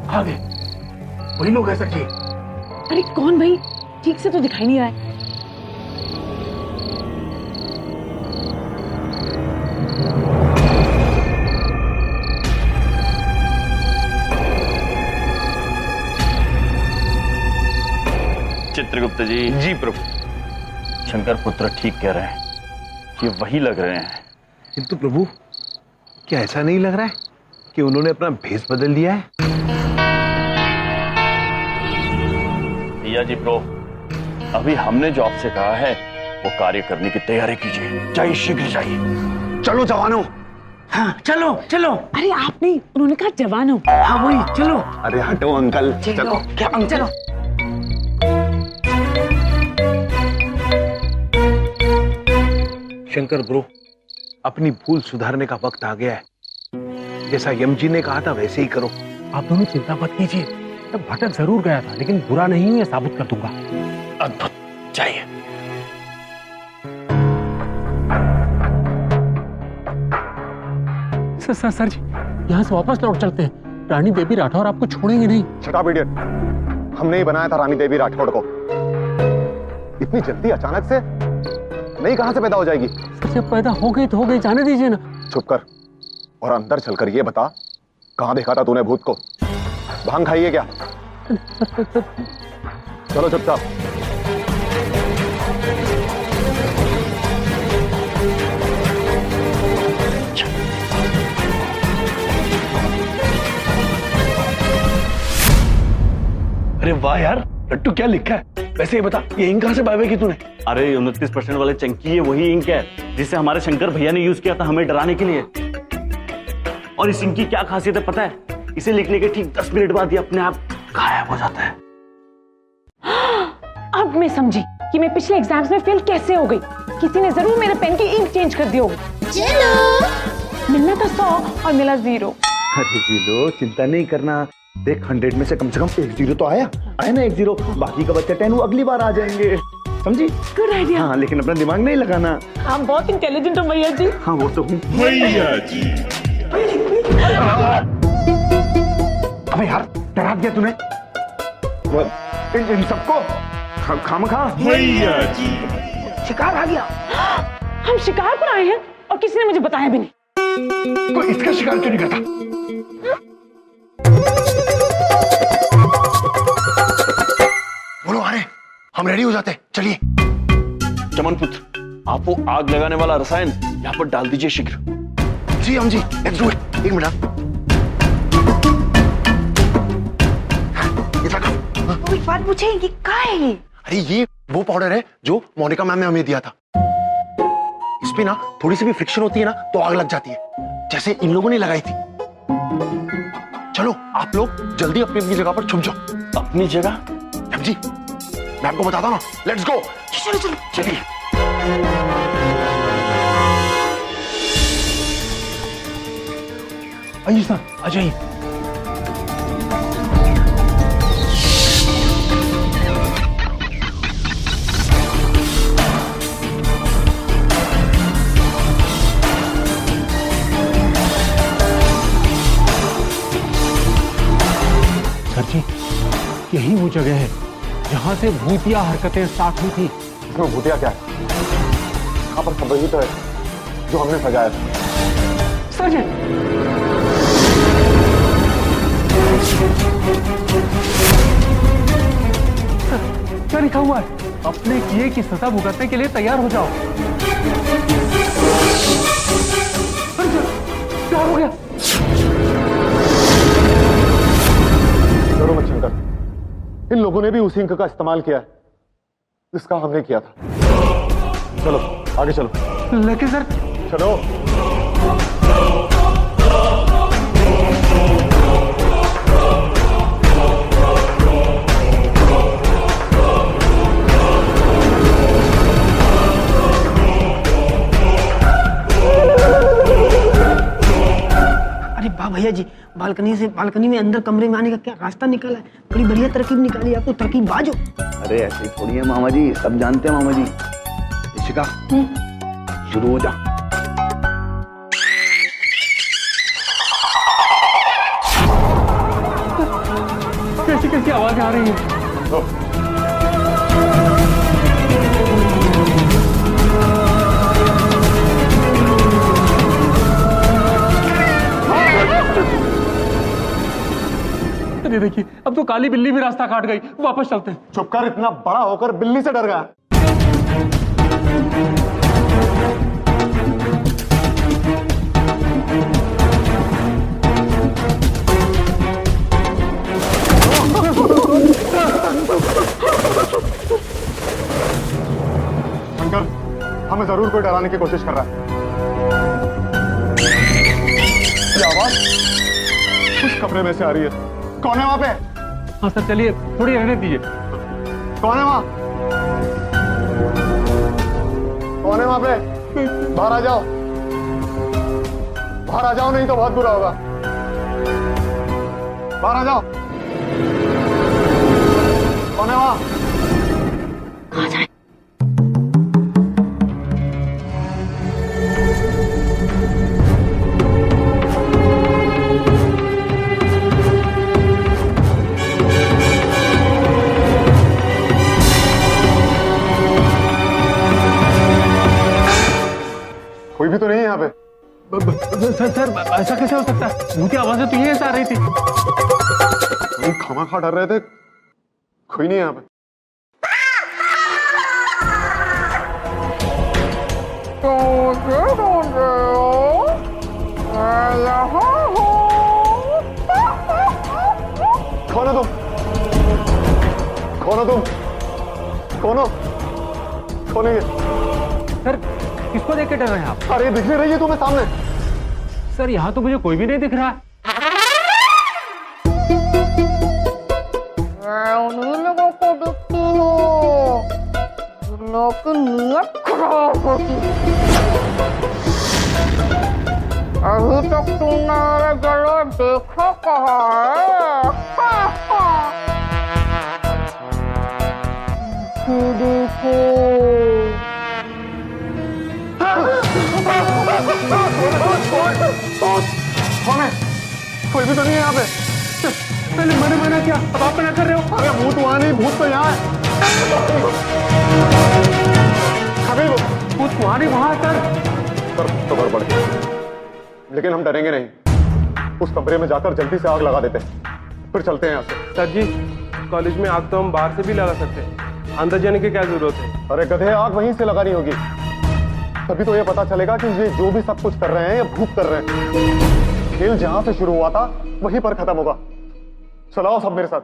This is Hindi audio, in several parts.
आ गए, वही लोग है सर जी। अरे कौन भाई, ठीक से तो दिखाई नहीं रहा है। चित्रगुप्त जी। जी प्रभु। शंकर पुत्र ठीक कह रहे हैं, ये वही लग रहे हैं। किंतु प्रभु, क्या ऐसा नहीं लग रहा है कि उन्होंने अपना भेष बदल लिया है? भैया जी प्रो, अभी हमने जो आपसे कहा है वो कार्य करने की तैयारी कीजिए। जाइए, शीघ्र जाइए। चलो जवानों। हाँ चलो चलो। अरे आप नहीं, उन्होंने कहा जवान हो। हाँ वही, चलो। अरे हटो अंकल, चलो। क्या अंकल? चलो। शंकर ब्रो, अपनी भूल सुधारने का वक्त आ गया है। जैसा यम जी ने कहा था वैसे ही करो। आप दोनों चिंता मत कीजिए, तब भटक जरूर गया था लेकिन बुरा नहीं हूं, ये साबित कर दूंगा। अद्भुत, चाहिए। सर जी, यहाँ से वापस लौट चलते हैं। रानी देवी राठौर आपको छोड़ेंगे नहीं। शट अप इडियट, हमने ही बनाया था रानी देवी राठौड़ को। इतनी जल्दी अचानक से नहीं, कहां से पैदा हो जाएगी? सर जब पैदा हो गई तो हो गई, जाने दीजिए ना। चुप कर और अंदर चलकर ये बता, कहां देखा था तूने भूत को? भांग खाई है क्या? चलो चुपचाप। अरे वाह यार, लट्टू क्या लिखा है? वैसे ही बता, ये इंक कहां से पाई की तूने? अरे 29% वाले चंकी है, वही इंक है जिसे हमारे शंकर भैया ने यूज किया था हमें डराने के लिए। और इस इंक की क्या खासियत है पता है? इसे लिखने के ठीक 10 मिनट बाद ये अपने आप गायब हो जाता है। अब मैं समझी कि मैं पिछले एग्जाम्स में फेल कैसे हो गई। किसी ने जरूर मेरे पेन की इंक चेंज कर दी होगी। चलो, मिलना था 100 और मिला 0। अरे जीलो, चिंता नहीं करना। देख, 100 में से कम 1 0 तो आया ना, 1 0। बाकी का बच्चा 10 वो अगली बार आ जाएंगे, समझी? Good idea. हाँ, लेकिन अपना दिमाग नहीं लगाना। आप बहुत इंटेलिजेंट हो भैया जी। हाँ वो तो हूँ भैया जी। अबे यार, डरा दिया तूने इन सबको। खामखा। भैया जी। शिकार आ गया। हम शिकार पर आए हैं और किसी ने मुझे बताया भी नहीं। कोई इसका शिकार क्यों नहीं करता? बोलो, आ रहे, हम रेडी हो जाते हैं, चलिए। चमन पुत्र, आप वो आग लगाने वाला रसायन यहाँ पर डाल दीजिए शीघ्र। जी हम जी, लेट्स डू इट। 1 मिनट। ये देखो। वो एक बात पूछे, ये क्या है ये? अरे ये वो पाउडर है जो मोनिका मैम ने हमें दिया था। इस पे ना थोड़ी सी भी फ्रिक्शन होती है ना तो आग लग जाती है, जैसे इन लोगों ने लगाई थी। चलो आप लोग जल्दी अपनी अपनी जगह पर छुप जाओ। अपनी जगह? मैम जी, मैं आपको बताता हूँ ना, लेट्स गो। चलो चलो चलिए। आइए सर, आ जाइए। सर जी, यही वो जगह है जहां से भूतिया हरकतें स्टार्ट हुई थी। इसमें भूतिया क्या है? यहाँ पर सब वही तो है जो हमने सजाया था। सर जी, क्या लिखा हुआ है? अपने किए की सजा भुगतने के लिए तैयार हो जाओ। क्या हो गया? डरो मत शंकर, इन लोगों ने भी उसी इंक का इस्तेमाल किया है जिसका हमने किया था। चलो आगे चलो। लेकिन सर, चलो। अरे वाह भैया जी, बालकनी में अंदर कमरे में आने का क्या रास्ता निकाला है। बड़ी बढ़िया तरकीब निकाली, आपको तरकीब बाजो। अरे ऐसे ही थोड़ी है मामा जी, सब जानते हैं मामा जी। इशिका, शुरू हो जा। किसकी आवाजें आ रही है? अरे देखिए, अब तो काली बिल्ली भी रास्ता काट गई। वापस चलते हैं। चुप कर, इतना बड़ा होकर बिल्ली से डर गया। शंकर हमें जरूर कोई डराने की कोशिश कर रहा है। ये आवाज उस कमरे में से आ रही है। कौन है वहां पे? हाँ सर, चलिए थोड़ी रहने दीजिए। कौन है वहां? कौन है वहां पे? बाहर आ जाओ, बाहर आ जाओ, नहीं तो बहुत बुरा होगा। बाहर आ जाओ। कौन है वहां? कोई भी तो नहीं है यहाँ पे। सर ऐसा कैसे हो सकता है? भूती आवाजें तो यही आ रही थी। हम खामा डर रहे थे, कोई नहीं है यहाँ पे। कौन हो तुम? कौन हो तुम? कौन हो? कौन है ये? सर किसको देख के डर रहे हैं आप? अरे दिख नहीं रही है तुम्हें सामने? सर यहाँ तो मुझे कोई भी नहीं दिख रहा है। उन्हीं लोगों को दिखती हूँ जिन लोगों की नीयत खराब होती है। अभी तक तुमने मेरा जलवा देखा कहाँ है? देखो कौन है? कोई भी तो नहीं है यहाँ पे। पहले मैंने मना किया, अब आप मना कर रहे हो। अरे भूत वहां नहीं, भूत तो यहाँ है। हबीब, वो तुम्हारी वहां सर। तो गड़बड़ है, लेकिन हम डरेंगे नहीं। उस कमरे में जाकर जल्दी से आग लगा देते हैं, फिर चलते हैं यहाँ से। सर जी, कॉलेज में आग तो हम बाहर से भी लगा सकते हैं, अंदर जाने की क्या जरूरत है? अरे गधे, आग वहीं से लगानी होगी, तभी तो ये पता चलेगा कि ये जो भी सब कुछ कर रहे हैं ये भूत कर रहे हैं। खेल जहां से शुरू हुआ था वहीं पर खत्म होगा। चलाओ सब मेरे साथ।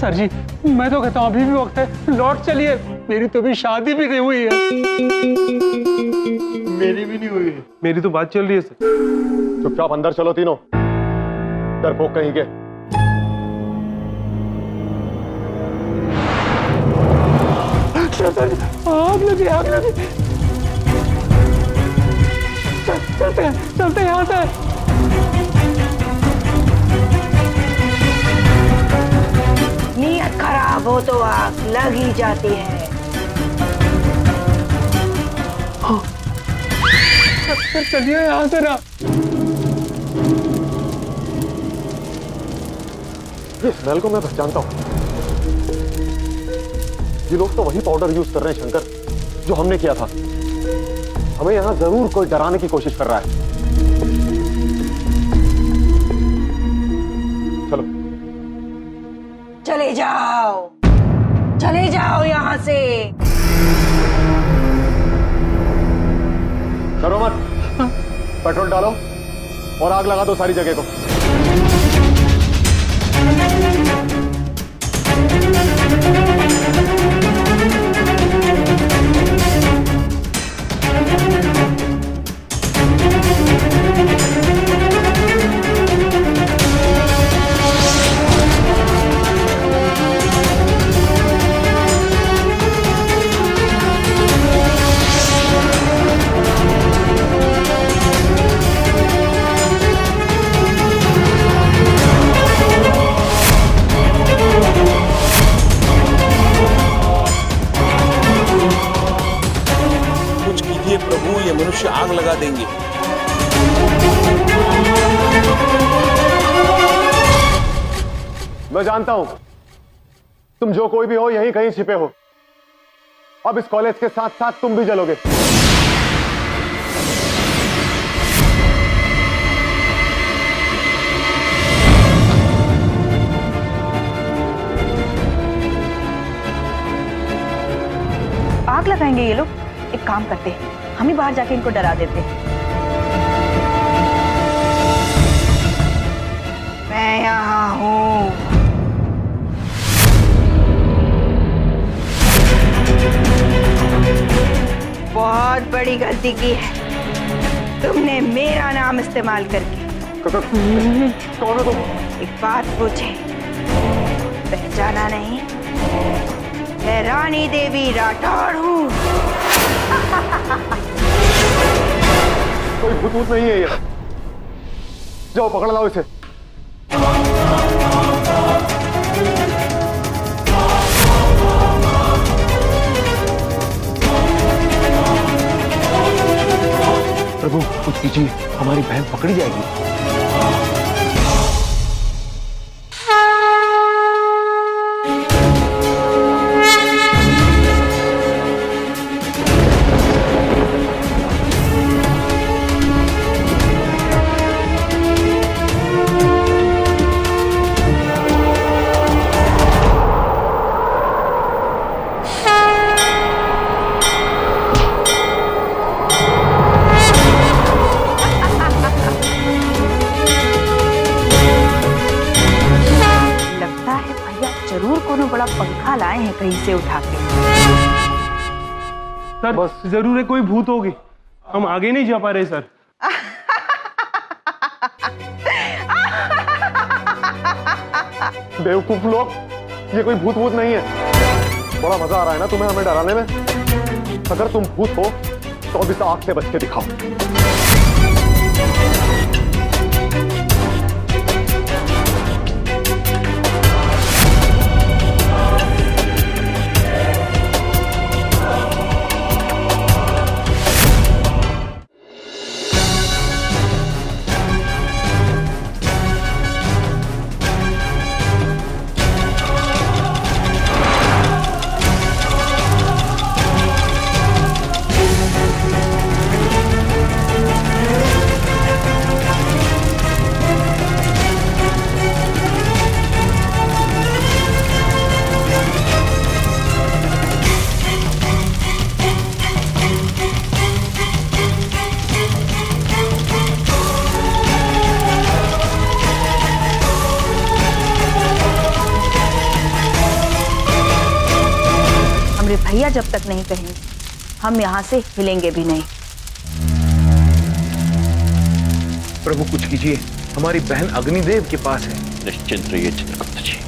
सर जी मैं तो कहता हूँ अभी भी वक्त है, लौट चलिए। मेरी तो अभी शादी भी नहीं हुई है। मेरी भी नहीं हुई है। मेरी तो बात चल रही है सर। चुपचाप अंदर चलो तीनों, डरपोक कहीं के। आग लगी, आग लगी। चलते यहाँ से। नीयत खराब हो तो आग लग ही जाती है। सर चलिए यहाँ से ना। ये स्मेल को मैं पहचानता हूँ। ये लोग तो वही पाउडर यूज कर रहे हैं शंकर, जो हमने किया था। हमें यहाँ जरूर कोई डराने की कोशिश कर रहा है। चलो चले जाओ यहाँ से। डरो मत, पेट्रोल डालो और आग लगा दो सारी जगह को। बुझा देंगे। मैं जानता हूं तुम जो कोई भी हो यहीं कहीं छिपे हो। अब इस कॉलेज के साथ साथ तुम भी जलोगे। आग लगाएंगे ये लोग। एक काम करते हैं, हम ही बाहर जाके इनको डरा देते हैं। मैं यहाँ हूँ। बहुत बड़ी गलती की है तुमने मेरा नाम इस्तेमाल करके। कौन हो तुम? एक बात पूछे, पहचाना नहीं? मैं रानी देवी राठौड़ हूँ। कोई भूत नहीं है ये। जाओ पकड़ लाओ इसे। प्रभु कुछ कीजिए, हमारी बहन पकड़ी जाएगी। जरूर कोनो बड़ा पंखा लाए हैं कहीं से उठा के। सर बस जरूर है कोई भूत होगी, हम आगे नहीं जा पा रहे सर। बेवकूफ लोग, ये कोई भूत भूत नहीं है। बड़ा मजा आ रहा है ना तुम्हें हमें डराने में। अगर तुम भूत हो तो अब इस आग से बच के दिखाओ। भैया जब तक नहीं कहेंगे हम यहाँ से हिलेंगे भी नहीं। प्रभु कुछ कीजिए, हमारी बहन अग्निदेव के पास है। निश्चिंत रहिए चित्रगुप्त जी।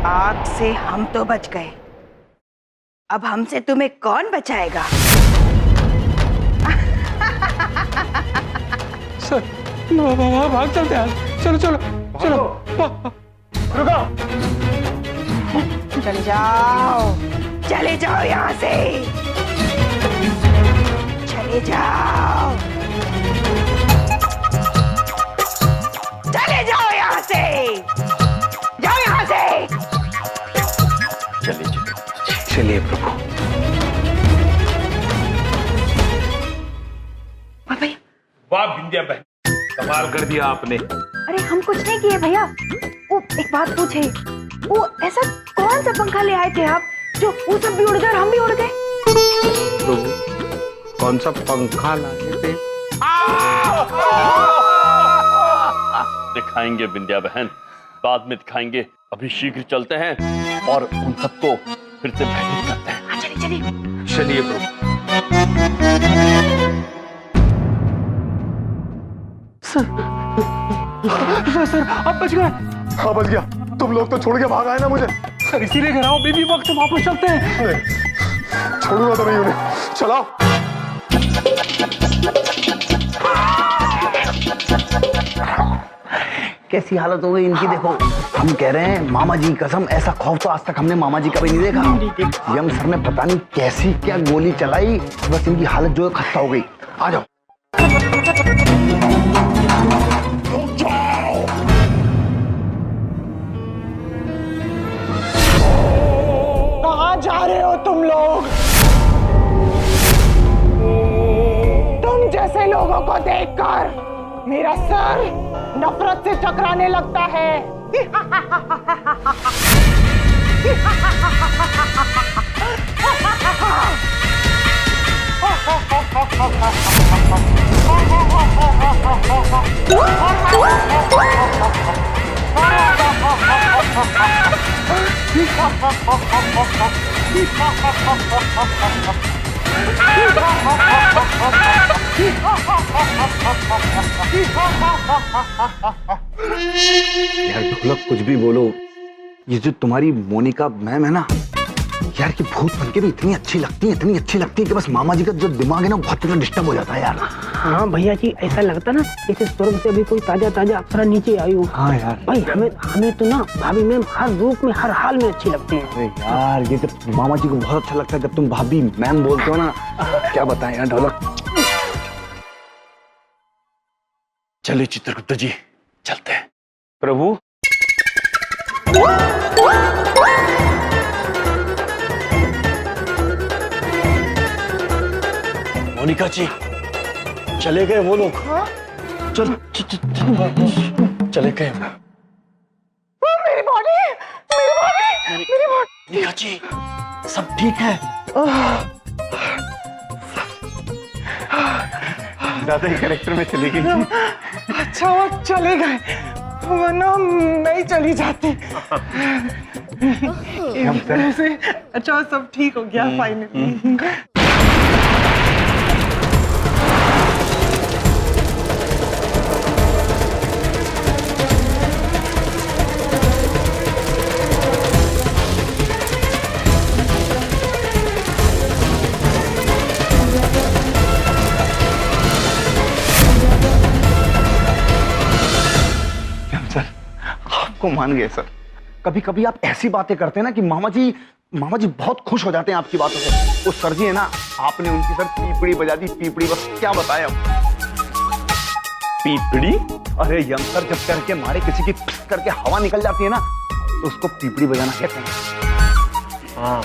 आग से हम तो बच गए, अब हमसे तुम्हें कौन बचाएगा? सर भाग चलते हैं। चलो चलो चलो। रुको। चले जाओ, चले जाओ यहाँ से, चले जाओ, चले जाओ यहाँ से, जाओ यहाँ से। चलिए प्रभु। वाह बिंदिया बहन, कमाल कर दिया आपने। अरे हम कुछ नहीं किए भैया। वो एक बात पूछे, वो ऐसा कौन सा पंखा ले आए थे आप जो वो सब भी उड़ गए और हम भी उड़ गए? कौन सा पंखा लाए थे? दिखाएंगे बिंदिया बहन, बाद में दिखाएंगे। अभी शीघ्र चलते हैं और उन सबको फिर से भयभीत करते हैं। हाँ चलिए चलिए। चलिए प्रभु। सर आप बच गए। हाँ बच गया। तुम लोग तो छोड़ के भाग आए ना मुझे। सर इसीलिए घर आओ, बेबी वक्त वापस चलते हैं। छोड़ूंगा तो नहीं उन्हें, चलाओ। कैसी हालत हो गई इनकी देखो। हम कह रहे हैं मामा जी की कसम, ऐसा खौफ तो आज तक हमने मामा जी का भी नहीं देखा। यम सर ने पता नहीं कैसी क्या गोली चलाई, बस इनकी हालत जो है खस्ता हो गई। आ जाओ। कहाँ जा रहे हो तुम लोग? तुम जैसे लोगों को देखकर मेरा सर नफरत से टकराने लगता है। यार ढोलक कुछ भी बोलो, ये जो तुम्हारी मोनिका मैम है ना यार, की भूत बनके भी इतनी अच्छी लगती है कि बस मामा जी का जो दिमाग है ना बहुत ज्यादा डिस्टर्ब हो जाता है यार। हाँ भैया जी, ऐसा लगता ना जैसे स्वर्ग से अभी कोई ताजा ताजा अप्सरा नीचे आई हो। हाँ यार भाई हमें तो ना भाभी मैम हर रूप में हर हाल में अच्छी लगती हैं। अरे यार ये जब मामा जी को बहुत अच्छा लगता है जब तुम भाभी मैम बोलते हो ना, क्या बताएं यार ढोलक। चलिए चित्रगुप्त जी चलते हैं। प्रभु मोनिका जी चले गए वो लोग। चल चले गए। मेरी बॉडी, मेरी बॉडी, मेरी बॉडी। मोनिका जी सब ठीक है? ज्यादा ही करेक्टर में चली गई थी। अच्छा वो चले गए, वरना मैं ही चली जाती। अच्छा सब ठीक हो गया फाइनली। आपको मान गए सर। कभी कभी आप ऐसी बातें करते हैं ना कि मामा जी बहुत खुश हो जाते हैं आपकी बातों से। वो सर जी है ना, आपने उनकी सर पीपड़ी बजा दी, पीपड़ी। बस क्या बताएं अब। पीपड़ी? अरे यम सर जब करके मारे किसी की फिस करके हवा निकल जाती है ना, तो उसको पीपड़ी बजाना कहते हैं। हाँ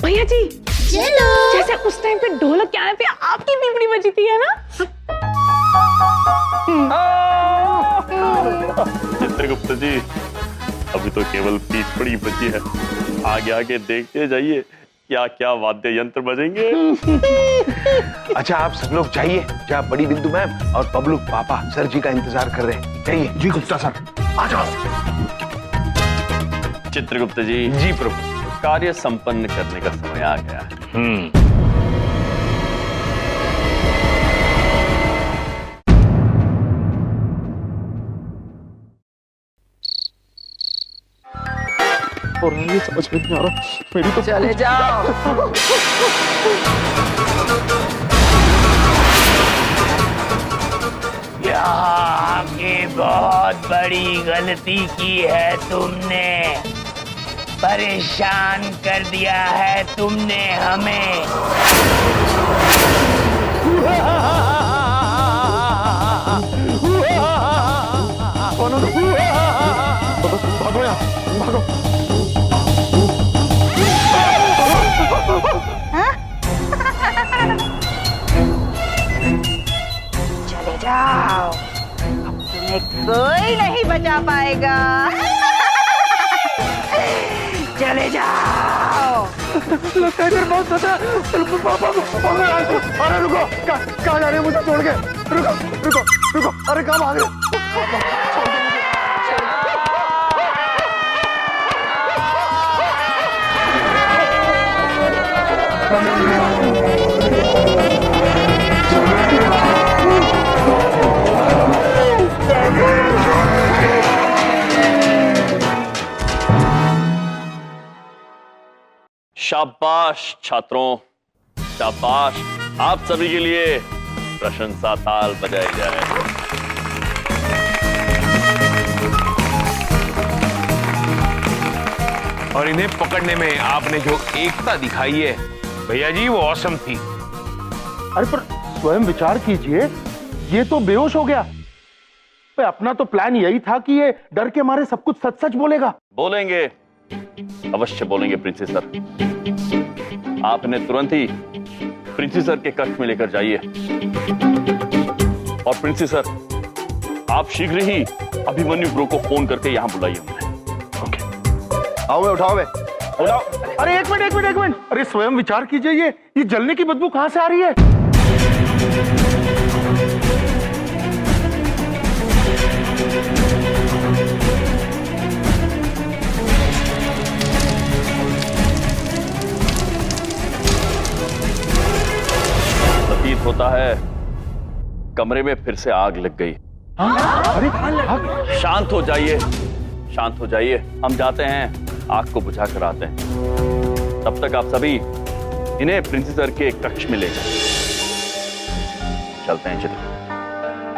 भैया जी चलो, जैसे उस टाइम पे ढोलक के आने पे आपकी पीपड़ी बजी थी है ना? चित्रगुप्त जी अभी तो केवल पीपड़ी बची है, आगे आगे देखते जाइए क्या क्या वाद्य यंत्र बजेंगे। अच्छा आप सब लोग जाइए, जहाँ बड़ी बिंदु मैम और बबलू पापा सर जी का इंतजार कर रहे हैं। जाइए। जी गुप्ता सर आ जाओ। चित्रगुप्त जी जी प्रभु। कार्य संपन्न करने का समय आ गया है। और ये समझ में नहीं आ रहा, मेरी तो चले जाओ। यहाँ की बहुत बड़ी गलती की है तुमने, परेशान कर दिया है तुमने हमें। भागो यार, भागो। चले जाओ, अब तुम्हें कोई नहीं बचा पाएगा। चले जाओ। लगता है इधर बहुत ज्यादा। पापा अरे रुको, कहाँ जा रहे हैं मुझे छोड़ के? रुको रुको रुको, अरे कहाँ भाग रहे? शाबाश छात्रों, शाबाश। आप सभी के लिए प्रशंसा ताल बजाई जाए। और इन्हें पकड़ने में आपने जो एकता दिखाई है भैया जी, वो औसम थी। अरे पर स्वयं विचार कीजिए, ये तो बेहोश हो गया। पे अपना तो प्लान यही था कि ये डर के मारे सब कुछ सच सच बोलेगा। बोलेंगे, अवश्य बोलेंगे प्रिंसी सर। आपने तुरंत ही प्रिंसी सर के कक्ष में लेकर जाइए। और प्रिंसी सर, आप शीघ्र ही अभिमन्यु ब्रो को फोन करके यहां बुलाइए उन्हें। ओके, आओ उठाओ बे, उठाओ। अरे एक मिनट, अरे स्वयं विचार कीजिए, ये जलने की बदबू कहां से आ रही है? प्रतीत होता है कमरे में फिर से आग लग गई। अरे शांत हो जाइए, शांत हो जाइए। हम जाते हैं, आग को बुझा कर आते हैं। तब तक आप सभी इन्हें प्रिंसी सर के कक्ष में ले जाएं। चलते हैं, चलिए।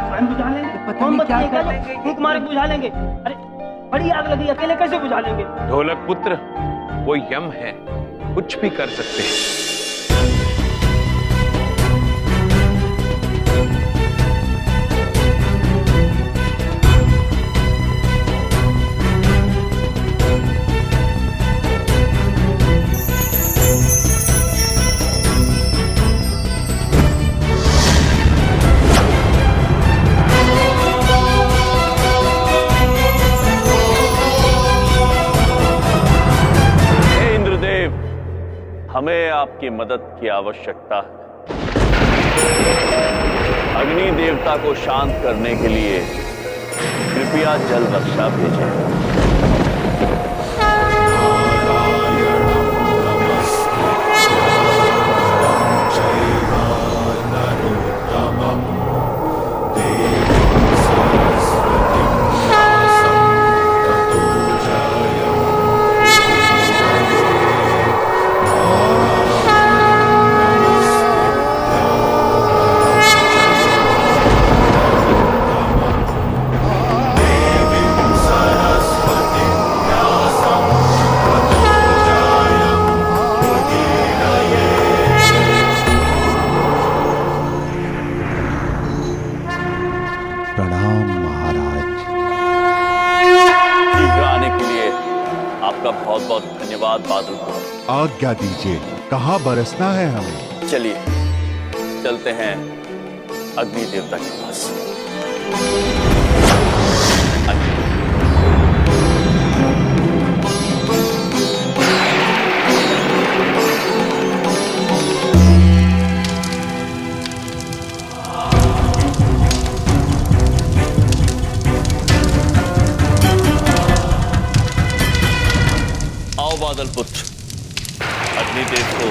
स्वयं बुझा लेंगे, कौन बताएगा? फूंक मार के बुझा लेंगे। अरे बड़ी आग लगी, अकेले कैसे बुझा लेंगे? ढोलक पुत्र, वो यम है, कुछ भी कर सकते हैं। हमें आपकी मदद की आवश्यकता है। अग्नि देवता को शांत करने के लिए कृपया जल वर्षा भेजें। प्रणाम महाराज। शीघ्र आने के लिए आपका बहुत बहुत धन्यवाद बादल। आज्ञा दीजिए, कहाँ बरसना है हमें? चलिए चलते हैं अग्नि देवता के पास। आओ बादल पुत्र, अग्निदेव को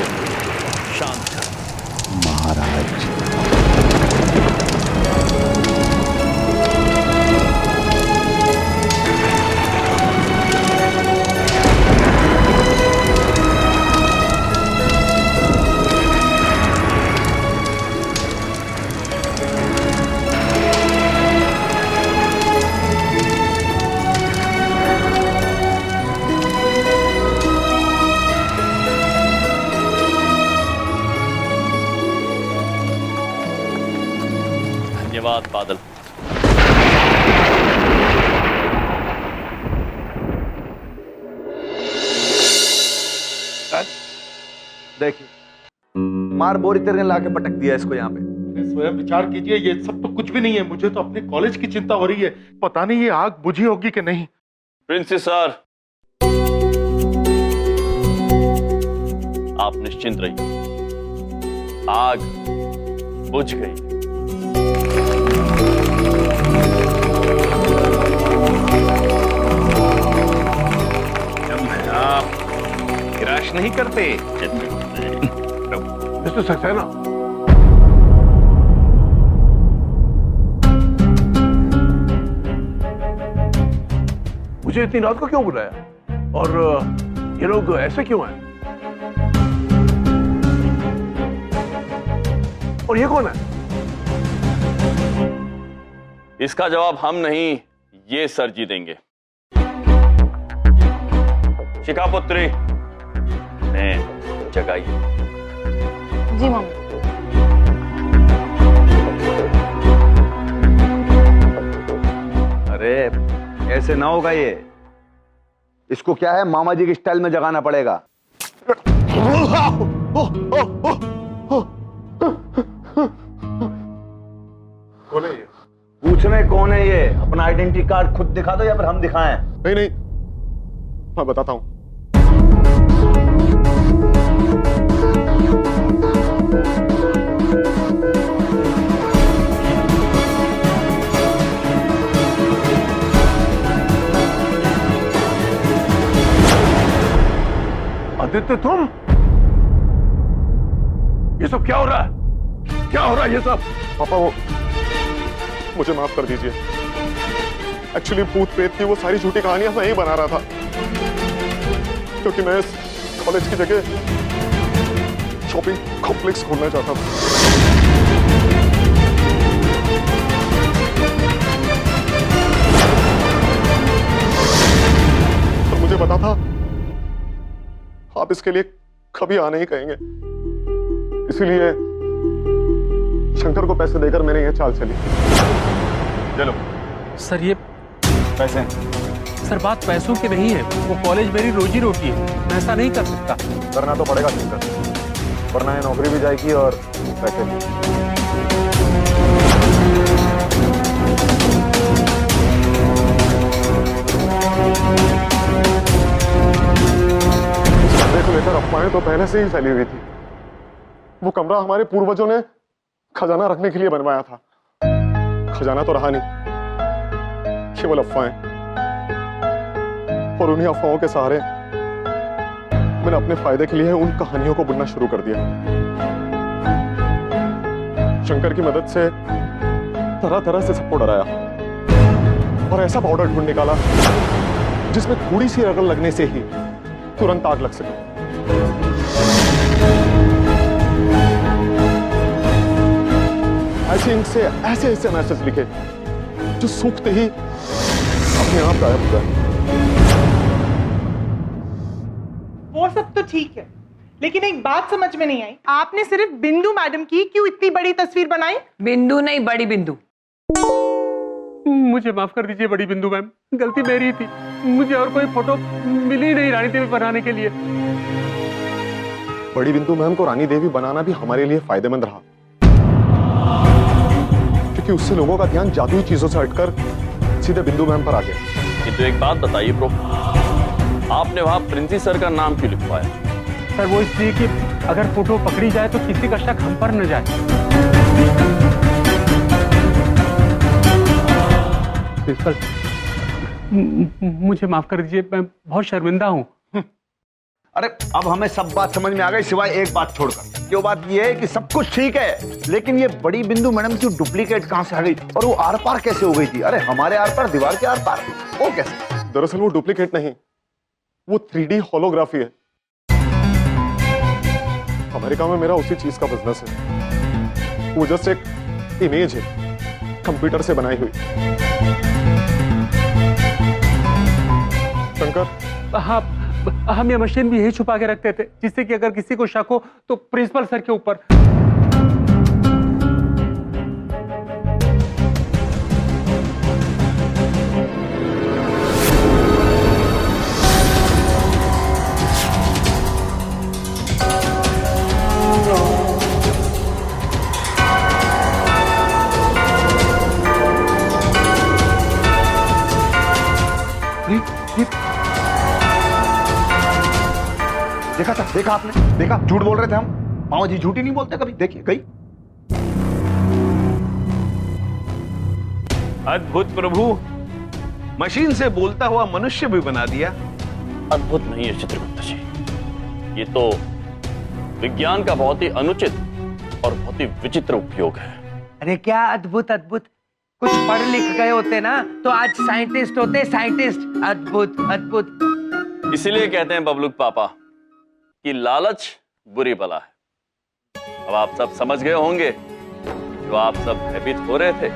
शांत कर। महाराज धन्यवाद बादल। देखिए, मार बोरी तेरे ने लाके पटक दिया इसको यहाँ पे। स्वयं विचार कीजिए, ये सब तो कुछ भी नहीं है। मुझे तो अपने कॉलेज की चिंता हो रही है। पता नहीं ये आग बुझी होगी कि नहीं। प्रिंसिस सर, आप निश्चिंत रहिए, आग बुझ गई। आप निराश नहीं करते मिस्टर सक्सेना, मुझे इतनी रात को क्यों बुलाया और ये लोग ऐसे क्यों आए? और ये कौन है? इसका जवाब हम नहीं, ये सर जी देंगे। शिखापुत्री ने जगाइए। जी मम्मी। अरे ऐसे ना होगा ये, इसको क्या है मामा जी के स्टाइल में जगाना पड़ेगा। कौन है ये? पूछ रहे कौन है ये? अपना आइडेंटिटी कार्ड खुद दिखा दो या फिर हम दिखाएं? नहीं नहीं, मैं बताता हूं। आदित्य, तुम? ये सब क्या हो रहा है? क्या हो रहा है ये सब? पापा, वो मुझे माफ कर दीजिए। एक्चुअली भूत प्रेत की वो सारी झूठी कहानियां मैं ही बना रहा था, क्योंकि मैं इस कॉलेज की जगह शॉपिंग कॉम्प्लेक्स खोलना चाहता था। तो मुझे पता था आप इसके लिए कभी आने ही कहेंगे, इसीलिए शंकर को पैसे देकर मैंने यह चाल चली। चलो सर, ये पैसे? सर बात पैसों की नहीं है, वो कॉलेज मेरी रोजी रोटी है, मैं ऐसा नहीं कर सकता। करना तो पड़ेगा शंकर, वरना ये नौकरी भी जाएगी और पैसे भी। को लेकर अफवाहें तो पहले से ही फैली हुई थी। वो कमरा हमारे पूर्वजों ने खजाना रखने के लिए बनवाया था। खजाना तो रहा नहीं, केवल अफवाहें। और उन्हीं अफवाहों के सहारे मैंने अपने फायदे के लिए उन कहानियों को बुनना शुरू कर दिया। शंकर की मदद से तरह तरह से सबको डराया और ऐसा पाउडर ढूंढ निकाला जिसमें थोड़ी सी रगड़ लगने से ही तुरंत आग लग सके। ऐसे इंक से ऐसे ऐसे मैसेज लिखे जो सूखते ही अपने आप गायब हो गए। वो सब तो ठीक है, लेकिन एक बात समझ में नहीं आई, आपने सिर्फ बिंदु मैडम की क्यों इतनी बड़ी तस्वीर बनाई? बिंदु नहीं, बड़ी बिंदु। मुझे माफ कर दीजिए बड़ी बिंदु मैम, गलती मेरी थी। मुझे और कोई फोटो मिली नहीं रानी देवी बनाने के लिए। बड़ी बिंदु मैम को रानी देवी बनाना भी हमारे लिए फायदेमंद रहा, क्योंकि उससे लोगों का ध्यान जादुई चीजों से हटकर सीधे बिंदु मैम पर आ गया। किंतु एक बात बताइए प्रो, आपने वहां प्रिंसी सर का नाम क्यों लिखवाया? सर वो इसलिए कि अगर फोटो पकड़ी जाए तो किसी का शक हम पर न जाए। प्रिंसिपल, मुझे माफ कर दीजिए, मैं बहुत शर्मिंदा हूँ। अरे अब हमें सब बात समझ में आ गई, सिवाय एक बात छोड़कर। जो बात ये है कि सब कुछ ठीक है, लेकिन ये बड़ी बिंदु मैडम की डुप्लीकेट कहां से आ गई और वो आर पार कैसे हो गई थी? अरे हमारे आर पार, दीवार के आर पार, वो कैसे? दरअसल वो डुप्लीकेट नहीं, वो 3D होलोग्राफी है। अमेरिका में मेरा उसी चीज का बिजनेस है। वो जस्ट एक इमेज है, कंप्यूटर से बनाई हुई। शंकर, हाँ, हम ये मशीन भी यही छुपा के रखते थे, जिससे कि अगर किसी को शक हो तो प्रिंसिपल सर के ऊपर। देखा था, देखा आपने, देखा, झूठ बोल रहे थे हम। मामा जी झूठी नहीं बोलते कभी, देखिए गई। अद्भुत प्रभु, मशीन से बोलता हुआ मनुष्य भी बना दिया। अद्भुत नहीं है चित्रगुप्त जी, ये तो विज्ञान का बहुत ही अनुचित और बहुत ही विचित्र उपयोग है। अरे क्या अद्भुत अद्भुत, कुछ पढ़ लिख गए होते ना तो आज साइंटिस्ट होते, साइंटिस्ट। अद्भुत अद्भुत। इसीलिए कहते हैं बबलूक पापा कि लालच बुरी बला है। अब आप सब समझ गए होंगे, जो आप सब भयभीत हो रहे थे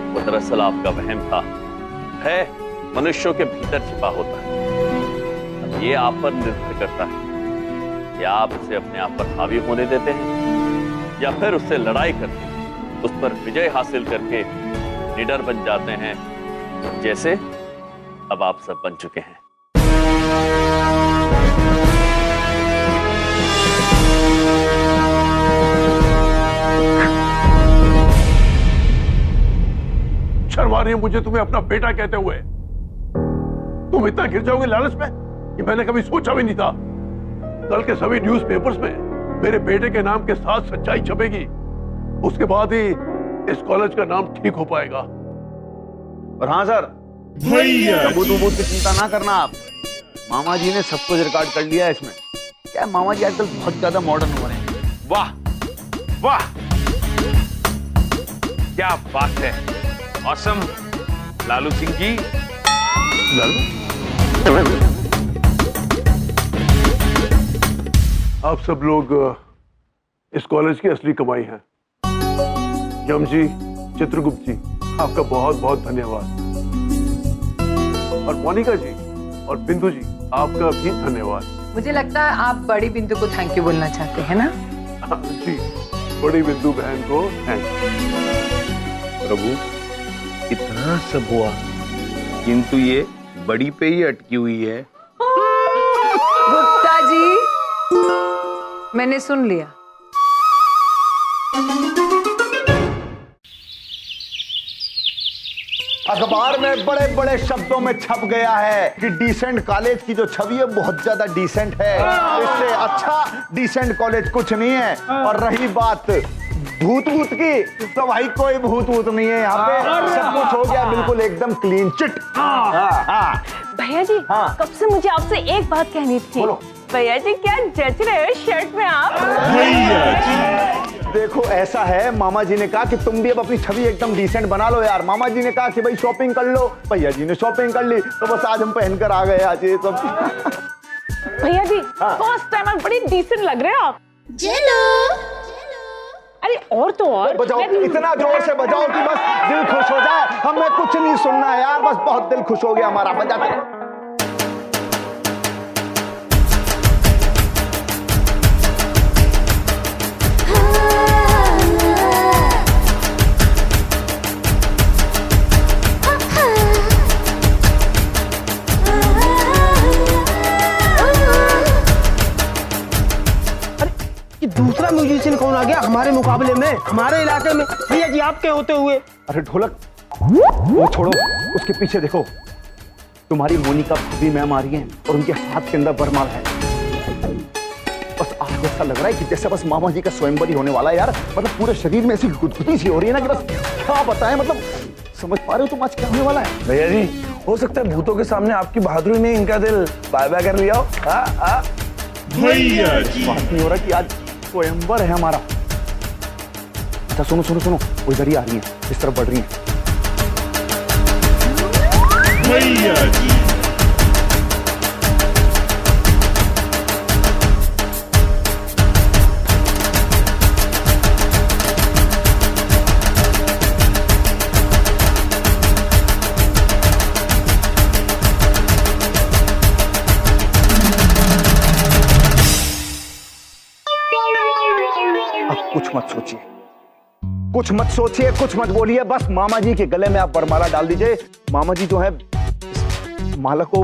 वो दरअसल आपका वहम था। है मनुष्यों के भीतर छिपा होता है। अब ये आप पर निर्भर करता है कि आप उसे अपने आप पर हावी होने देते हैं या फिर उससे लड़ाई करके उस पर विजय हासिल करके निडर बन जाते हैं, जैसे अब आप सब बन चुके हैं। शर्म आ रही है मुझे तुम्हें अपना बेटा कहते हुए। तुम इतना गिर जाओगे लालच में, ये मैंने कभी सोचा भी नहीं था। कल के सभी न्यूज़पेपर्स में मेरे बेटे के नाम के साथ सच्चाई छपेगी, उसके बाद ही इस कॉलेज का नाम ठीक हो पाएगा। और हाँ सर, सबूत की चिंता ना करना आप। मामा जी ने सब कुछ रिकॉर्ड कर लिया है इसमें। क्या है, मामा जी आजकल बहुत ज्यादा मॉडर्न हो रहे हैं। वाह वाह, क्या बात है, ऑसम लालू सिंह जी। आप सब लोग इस कॉलेज की असली कमाई हैं। यम जी, चित्रगुप्त जी, आपका बहुत बहुत धन्यवाद। और मोनिका जी और बिंदु जी, आपका भी धन्यवाद। मुझे लगता है आप बड़ी बिंदु को थैंक यू बोलना चाहते हैं ना? जी, बड़ी बिंदु बहन को थैंक यू। प्रभु, इतना सब हुआ किंतु ये बड़ी पे ही अटकी हुई है। गुप्ता जी, मैंने सुन लिया। अखबार में बड़े बड़े शब्दों में छप गया है कि डिसेंट कॉलेज की जो छवि है बहुत ज्यादा डिसेंट है। इससे अच्छा डिसेंट कॉलेज कुछ नहीं है। और रही बात भूत भूत की, तो भाई कोई भूत भूत नहीं है यहाँ पे। सब कुछ हो गया बिल्कुल एकदम क्लीन चिट। भैया जी, कब से मुझे आपसे एक बात कहनी थी। भैया जी, क्या जच रहे हो शर्ट में आप? देखो ऐसा है, मामा जी ने कहा कि तुम भी अब अपनी छवि एकदम डिसेंट बना लो यार। मामा जी ने कहा कि भाई शॉपिंग कर लो, भैया जी ने शॉपिंग कर ली, तो बस आज हम पहनकर आ गए आज ये सब। भैया जी, फर्स्ट टाइम आप बड़ी डिसेंट लग रहे हो आप। चलो। अरे और तो और बजाओ, इतना जोर से बजाओ कि बस दिल खुश हो जाए। हमें कुछ नहीं सुनना है यार, बस बहुत दिल खुश हो गया हमारा। बजाते रहो। दूसरा म्यूजिशियन कौन आ गया हमारे मुकाबले में, हमारे इलाके में? भैया जी, आपके होते हुए। अरे ढोलक वो छोड़ो, उसके पीछे देखो, तुम्हारी मोनिका भाभी मैम आ रही हैं और उनके हाथ के अंदर वरमाला है। बस आज ऐसा लग रहा है कि जैसे बस मामा जी का स्वयंवर ही होने वाला है यार। मतलब पूरे शरीर में ऐसी गुदगुदी सी हो रही है ना कि बस क्या बताएं। मतलब समझ पा रहे हो तुम आज क्या होने वाला है? भैया जी, हो सकता है भूतों के सामने आपकी बहादुरी ने इनका दिल बाय बाय कर लिया हो। भैया जी, बात नहीं हो रहा कि आज स्वयंवर है हमारा। अच्छा सुनो सुनो सुनो, वो इधर ही आ रही है, इस तरफ बढ़ रही है। भैया जी, कुछ मत सोचिए, कुछ मत सोचिए, कुछ मत बोलिए, बस मामा जी के गले में आप वरमाला डाल दीजिए। मामा जी जो है इस माला को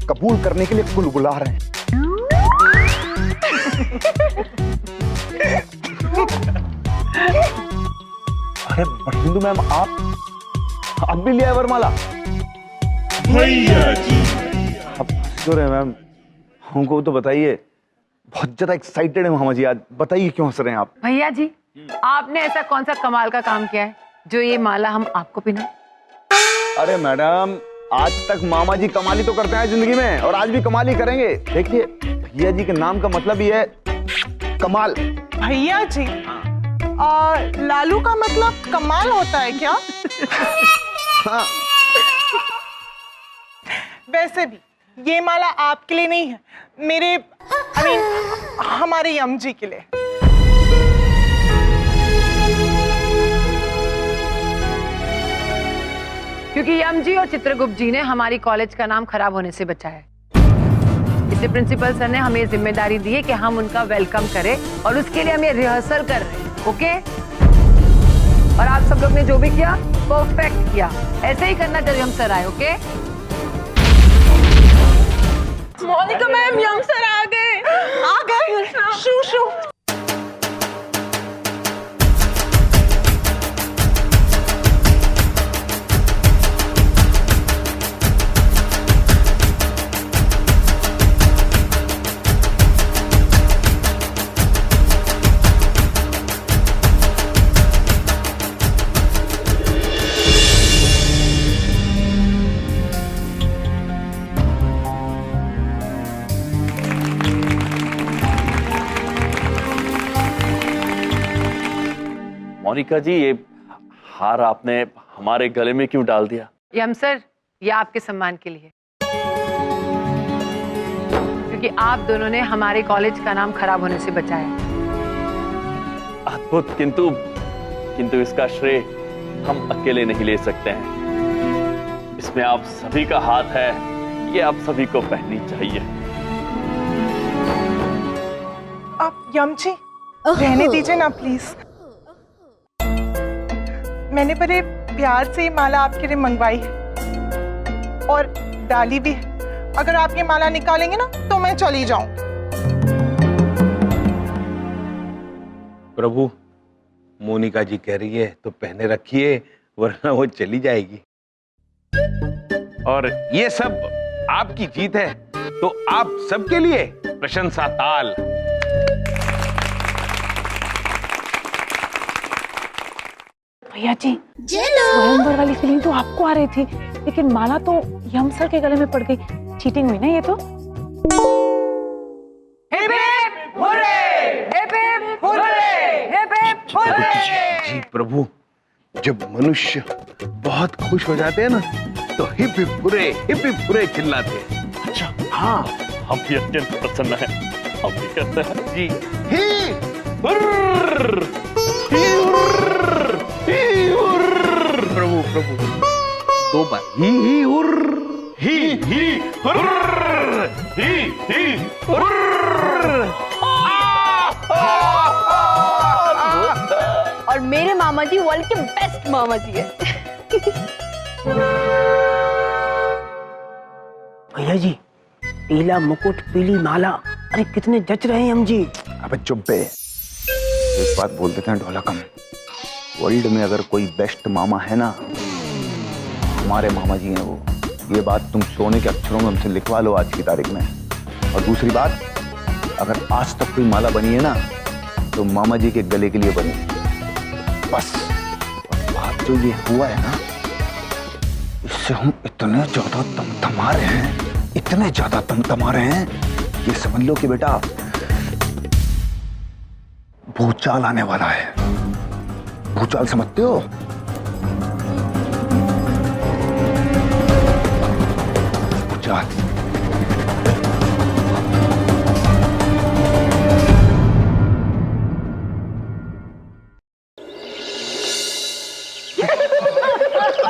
कबूल करने के लिए गुलगुला रहे हैं। अरे बड़ी बिंदु मैम, आप भी लिया है वरमाला? भैया जी, क्यों रहे मैम? हमको तो बताइए, बहुत ज्यादा एक्साइटेड है मामा जी आज, बताइए क्यों हंस रहे हैं आप? भैया जी, आपने ऐसा कौन सा कमाल का काम किया है जो ये माला हम आपको पहनाएं? अरे मैडम, आज तक मामा जी कमाली तो करते हैं जिंदगी में, और आज भी कमाली करेंगे। देखिए, भैया जी के नाम का मतलब ही है कमाल। भैया जी, लालू का मतलब कमाल होता है क्या? हाँ। वैसे भी ये माला आपके लिए नहीं है, मेरे हमारे यम जी के लिए। क्योंकि यम जी और चित्रगुप्त जी ने हमारी कॉलेज का नाम खराब होने से बचाया है। इसलिए प्रिंसिपल सर ने हमें जिम्मेदारी दी है कि हम उनका वेलकम करें, और उसके लिए हम ये रिहर्सल कर रहे हैं। ओके? और आप सब लोग ने जो भी किया परफेक्ट किया, ऐसे ही करना जब यम सर आए। ओके? मोनिका मैम, यम सर आ गए। शू शू। मोनिका जी, ये हार आपने हमारे गले में क्यों डाल दिया? यम सर, ये आपके सम्मान के लिए, क्योंकि आप दोनों ने हमारे कॉलेज का नाम खराब होने से बचाया। अद्भुत, किंतु इसका श्रेय हम अकेले नहीं ले सकते हैं। इसमें आप सभी का हाथ है, ये आप सभी को पहननी चाहिए। आप यम जी रहने दीजिए ना प्लीज। मैंने बड़े प्यार से ये माला आपके लिए मंगवाई है और डाली भी है। अगर आप ये माला निकालेंगे ना तो मैं चली जाऊं। प्रभु, मोनिका जी कह रही है तो पहने रखिए, वरना वो चली जाएगी। और ये सब आपकी जीत है, तो आप सबके लिए प्रशंसा ताल। भैया जी, स्वयंवर वाली फीलिंग तो आपको आ रही थी, लेकिन माला तो यम सर के गले में पड़ गई। चीटिंग हुई ना ये तो। Hip hip hurray! Hip hip hurray! Hip hip hurray! जी प्रभु, जब मनुष्य बहुत खुश हो जाते हैं ना, तो हिप हिप हुर्रे चिल्लाते हैं। अच्छा, हाँ, हम भी अत्यंत प्रसन्न हैं, हम भी करते हैं जी। प्रभु प्रभु, दो बार ही हुर्र, ही हुर्र, ही हुर्र। और मेरे मामा जी वर्ल्ड के बेस्ट मामा जी है। भैया जी, पीला मुकुट, पीली माला, अरे कितने जच रहे हैं हम जी। अबे चुप बे, एक बात बोल देते हैं ढोलकम, वर्ल्ड में अगर कोई बेस्ट मामा है ना, हमारे मामा जी हैं वो। ये बात तुम सोने के अक्षरों में हमसे लिखवा लो आज की तारीख में। और दूसरी बात, अगर आज तक कोई माला बनी है ना, तो मामा जी के गले के लिए बनी बस। और बात जो ये हुआ है ना, इससे हम इतने ज्यादा तमतमा रहे हैं, इतने ज्यादा तमतमा रहे हैं कि समझ लो कि बेटा भूचाल आने वाला है। भूचाल समझते हो? भूचाल।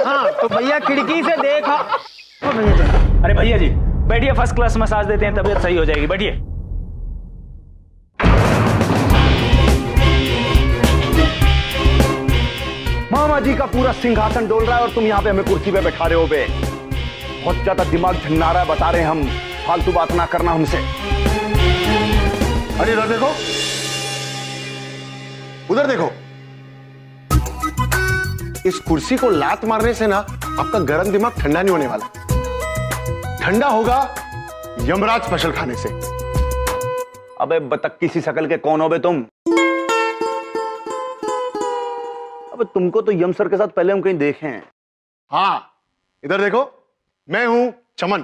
हाँ, तो भैया खिड़की से देखा। अरे भैया जी बैठिए, फर्स्ट क्लास मसाज देते हैं, तबीयत सही हो जाएगी, बैठिए। मामा जी का पूरा सिंहासन डोल रहा है और तुम यहाँ पे हमें कुर्सी पे बैठा रहे हो बे। बहुत ज्यादा दिमाग झंडा रहा है, बता रहे हैं हम, फालतू बात ना करना हमसे। अरे इधर देखो, उधर देखो। इस कुर्सी को लात मारने से ना आपका गर्म दिमाग ठंडा नहीं होने वाला। ठंडा होगा यमराज स्पेशल खाने से। अबे बतख की सी शकल के कौन हो बे तुम? अबे तुमको तो यम सर के साथ पहले हम कहीं देखे हैं। हाँ, इधर देखो, मैं हूं चमन,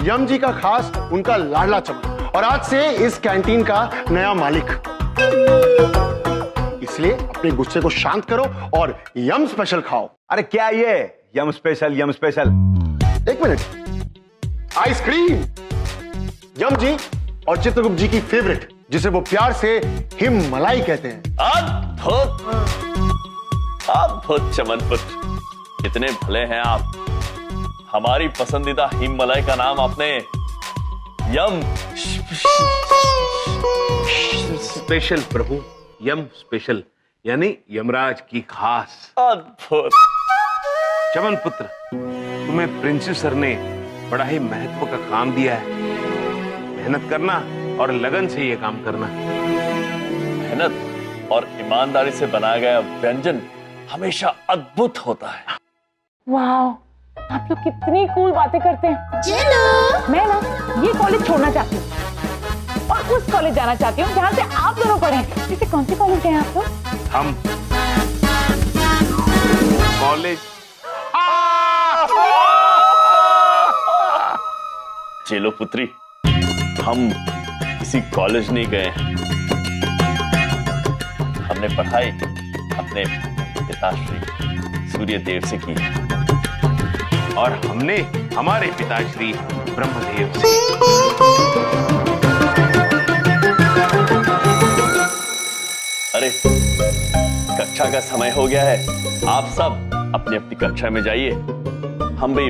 यम जी का खास उनका लाडला चमन, और आज से इस कैंटीन का नया मालिक। इसलिए अपने गुस्से को शांत करो और यम स्पेशल खाओ। अरे क्या ये यम स्पेशल, यम स्पेशल? एक मिनट, आइसक्रीम, यम जी और चित्रगुप्त जी की फेवरेट, जिसे वो प्यार से हिम मलाई कहते हैं। अद्भुत चमन पुत्र, कितने भले हैं आप। हमारी पसंदीदा हिम मलाई का नाम आपने यम स्पेशल प्रभु, यम स्पेशल यानी यमराज की खास। अद्भुत। चमन पुत्र, तुम्हें प्रिंसिस सर ने बड़ा ही महत्व का काम दिया है। मेहनत करना और लगन से ये काम करना। मेहनत और ईमानदारी से बनाया गया व्यंजन हमेशा अद्भुत होता है। वाह, आप लोग कितनी कूल बातें करते हैं। चलो। मैं ना ये कॉलेज छोड़ना चाहती हूँ और उस कॉलेज जाना चाहती हूँ जहाँ से आप दोनों पढ़े। जैसे कौन सी कॉलेज गए आप लोग? हम कॉलेज। चलो पुत्री, हम किसी कॉलेज नहीं गए हैं। हमने पढ़ाई अपने पिताश्री सूर्यदेव से की और हमने हमारे पिताश्री ब्रह्मदेव से। अरे कक्षा का समय हो गया है, आप सब अपनी अपनी कक्षा में जाइए, हम भी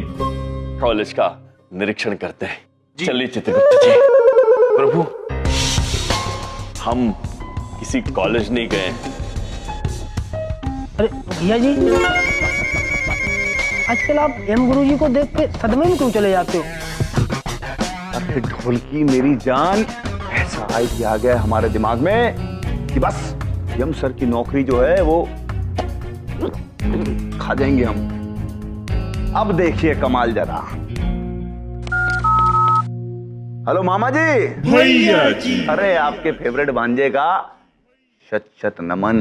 कॉलेज का निरीक्षण करते हैं। चलिए चित्रगुप्त जी। प्रभु, हम किसी कॉलेज नहीं गए। अरे भैया जी, आजकल आप एम गुरु जी को देख के सदमे में क्यों चले जाते हो? अरे ढोलकी मेरी जान, ऐसा आइडिया आ गया हमारे दिमाग में कि बस यम सर की नौकरी जो है वो खा जाएंगे हम। अब देखिए कमाल जरा। हेलो मामा जी। भैया जी। अरे आपके फेवरेट भांजे का शत शत नमन।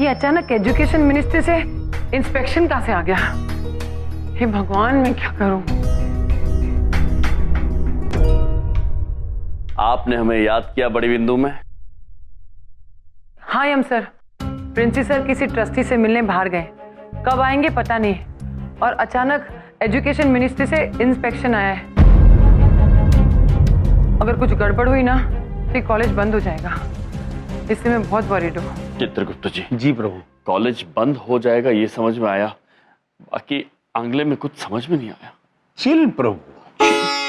ये अचानक एजुकेशन मिनिस्ट्री से इंस्पेक्शन कहां से आ गया? हे भगवान, मैं क्या करूं? आपने हमें याद किया बड़ी बिंदु में। हाँ यम सर, प्रिंसिपल सर किसी ट्रस्टी से मिलने बाहर गए, कब आएंगे पता नहीं, और अचानक एजुकेशन मिनिस्ट्री से इंस्पेक्शन आया है। अगर कुछ गड़बड़ हुई ना तो कॉलेज बंद हो जाएगा, इससे मैं बहुत वरीड हूँ। चित्रगुप्त जी। जी प्रभु। कॉलेज बंद हो जाएगा ये समझ में आया, बाकी आंग्ले में कुछ समझ में नहीं आया। चिल प्रभु।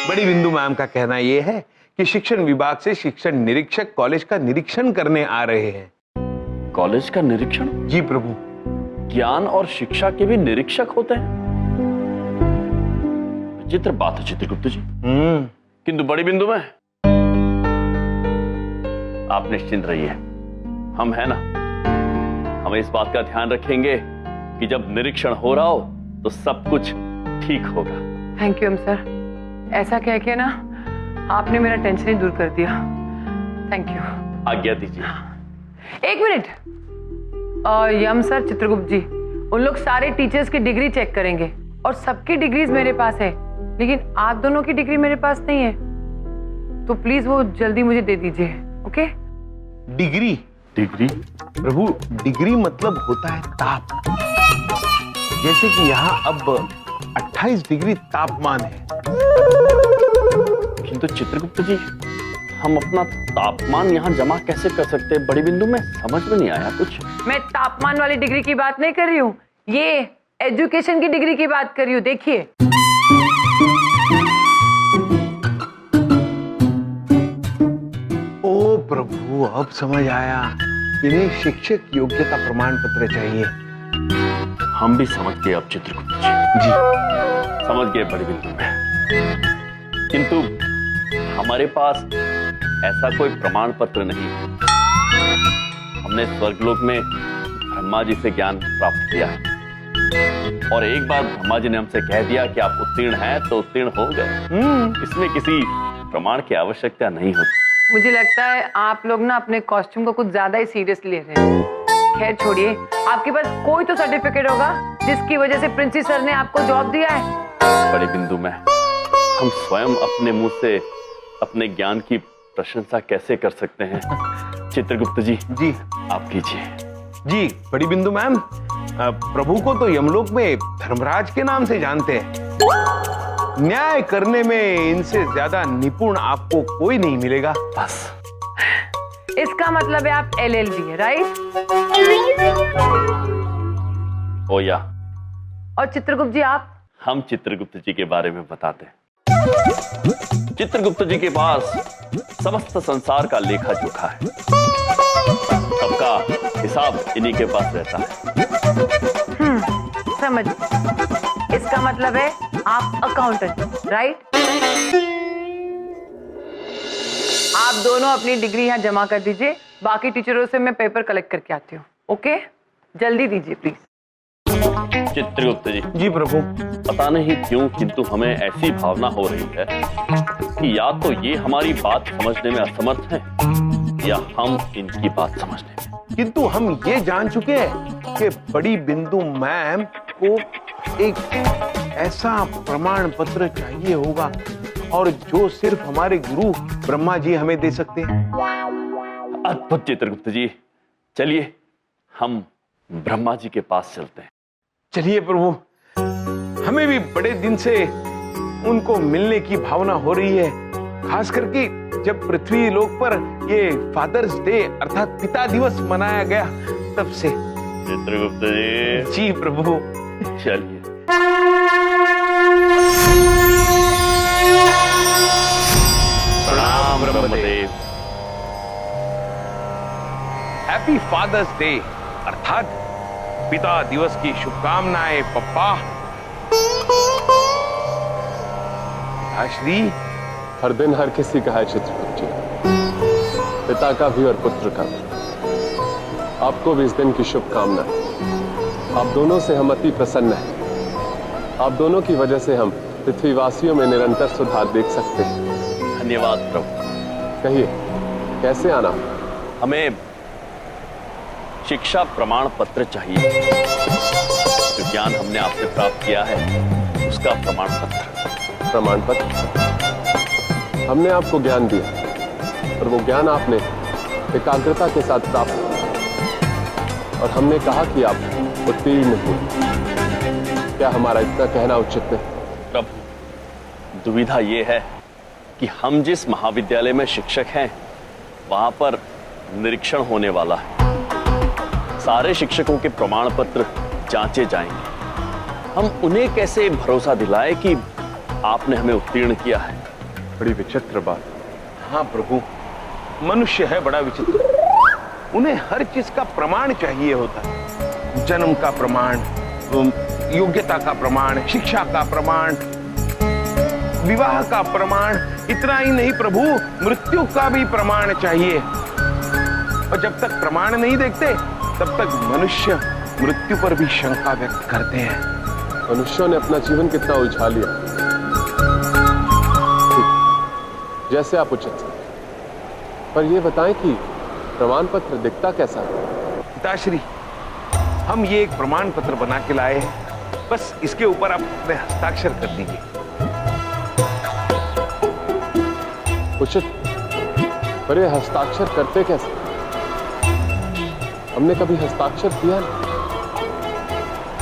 बड़ी बिंदु मैम का कहना यह है कि शिक्षण विभाग से शिक्षण निरीक्षक कॉलेज का निरीक्षण करने आ रहे हैं। कॉलेज का निरीक्षण? जी प्रभु। ज्ञान और शिक्षा के भी निरीक्षक होते हैं? विचित्र बात है चित्रगुप्त जी। किंतु बड़ी बिंदु में आप निश्चिंत रहिए, हम है ना, हम इस बात का ध्यान रखेंगे कि जब निरीक्षण हो रहा हो तो सब कुछ ठीक होगा। थैंक यू एम सर, ऐसा कह के ना आपने मेरा टेंशन ही दूर कर दिया। Thank you. आज्ञा दीजिए। एक मिनट, यम सर, चित्रगुप्त जी, उन लोग सारे टीचर्स की डिग्री चेक करेंगे और सबकी डिग्रीज मेरे पास है, लेकिन आप दोनों की डिग्री मेरे पास नहीं है, तो प्लीज वो जल्दी मुझे दे दीजिए। ओके? डिग्री? डिग्री प्रभु, डिग्री मतलब होता है ताप। जैसे कि यहाँ अब 28 डिग्री तापमान है। किंतु चित्रगुप्त जी, हम अपना तापमान यहाँ जमा कैसे कर सकते हैं? बड़ी बिंदु में समझ में नहीं आया कुछ। मैं तापमान वाली डिग्री की बात नहीं कर रही हूँ, ये एजुकेशन की डिग्री की बात कर रही हूँ। देखिए, ओ प्रभु, अब समझ आया, इन्हें शिक्षक योग्यता प्रमाण पत्र चाहिए। हम भी समझ गए अब चित्रगुप्त जी। समझ गए बड़ी बिंदु में, किंतु हमारे पास ऐसा कोई प्रमाण पत्र नहीं। हमने स्वर्गलोक में ब्रह्मा जी से ज्ञान प्राप्त किया है, और एक बार ब्रह्मा जी ने हमसे कह दिया कि आप उत्तीर्ण हैं तो उत्तीर्ण हो गए। इसमें किसी प्रमाण की आवश्यकता नहीं होती। मुझे लगता है आप लोग ना अपने कॉस्ट्यूम को कुछ ज्यादा ही सीरियसली ले रहे हैं। खैर छोड़िए, आपके पास कोई तो सर्टिफिकेट होगा जिसकी वजह से प्रिंसिपल सर ने आपको जॉब दिया है। बड़े बिंदु में हम स्वयं अपने मुंह से अपने ज्ञान की प्रशंसा कैसे कर सकते हैं? चित्रगुप्त जी, आप कीजिए। जी बड़ी बिंदु मैम, प्रभु को तो यमलोक में धर्मराज के नाम से जानते हैं। न्याय करने में इनसे ज्यादा निपुण आपको कोई नहीं मिलेगा। बस इसका मतलब है आप LLB है, राइट? ओ या। और चित्रगुप्त जी आप? हम चित्रगुप्त जी के बारे में बताते हैं। चित्रगुप्त जी के पास समस्त संसार का लेखा जोखा है, सबका हिसाब इन्हीं के पास रहता है। समझ। इसका मतलब है आप अकाउंटेंट, राइट? आप दोनों अपनी डिग्री यहाँ जमा कर दीजिए, बाकी टीचरों से मैं पेपर कलेक्ट करके आती हूँ। ओके, जल्दी दीजिए प्लीज। चित्रगुप्त जी। जी प्रभु। पता नहीं क्यों किंतु हमें ऐसी भावना हो रही है कि या तो ये हमारी बात समझने में असमर्थ हैं या हम इनकी बात समझने में। किंतु हम ये जान चुके हैं कि बड़ी बिंदु मैम को एक ऐसा प्रमाण पत्र चाहिए होगा और जो सिर्फ हमारे गुरु ब्रह्मा जी हमें दे सकते हैं। अद्भुत चित्रगुप्त जी, चलिए हम ब्रह्मा जी के पास चलते हैं। चलिए प्रभु, हमें भी बड़े दिन से उनको मिलने की भावना हो रही है, खास करके जब पृथ्वी लोक पर ये फादर्स डे अर्थात पिता दिवस मनाया गया तब से। चित्रगुप्त जी। जी प्रभु। चलिए। प्रणाम ब्रह्मदेव। हैप्पी फादर्स डे अर्थात पिता दिवस की शुभकामनाएं पप्पा। श्री हर दिन हर किसी का है चित्रगुप्त जी, पिता का भी और पुत्र का भी। आपको भी इस दिन की शुभकामनाएं। आप दोनों से हम अति प्रसन्न हैं। आप दोनों की वजह से हम पृथ्वीवासियों में निरंतर सुधार देख सकते हैं। धन्यवाद प्रभु। कहिए कैसे आना? हमें शिक्षा प्रमाण पत्र चाहिए। जो ज्ञान हमने आपसे प्राप्त किया है उसका प्रमाण पत्र। प्रमाण पत्र? हमने आपको ज्ञान दिया और वो ज्ञान आपने एकाग्रता के साथ प्राप्त किया और हमने कहा कि आप उत्तीर्ण हुए। क्या हमारा इतना कहना उचित नहीं? प्रभु, दुविधा ये है कि हम जिस महाविद्यालय में शिक्षक हैं वहां पर निरीक्षण होने वाला है। सारे शिक्षकों के प्रमाण पत्र जांचे जाएंगे। हम उन्हें कैसे भरोसा दिलाएं कि आपने हमें उत्तीर्ण किया है? बड़ी विचित्र बात। हाँ प्रभु, मनुष्य है बड़ा विचित्र। उन्हें हर चीज का प्रमाण चाहिए होता है। जन्म का प्रमाण, योग्यता का प्रमाण, शिक्षा का प्रमाण, विवाह का प्रमाण। इतना ही नहीं प्रभु, मृत्यु का भी प्रमाण चाहिए। और जब तक प्रमाण नहीं देखते तब तक मनुष्य मृत्यु पर भी शंका व्यक्त करते हैं। मनुष्यों ने अपना जीवन कितना उलझा लिया। जैसे आप उचित हैं, पर यह बताएं कि प्रमाण पत्र दिखता कैसा है? पिताश्री, हम ये एक प्रमाण पत्र बना के लाए हैं, बस इसके ऊपर आप अपने हस्ताक्षर कर दीजिए। उचित, पर ये हस्ताक्षर करते कैसे? हमने कभी हस्ताक्षर किया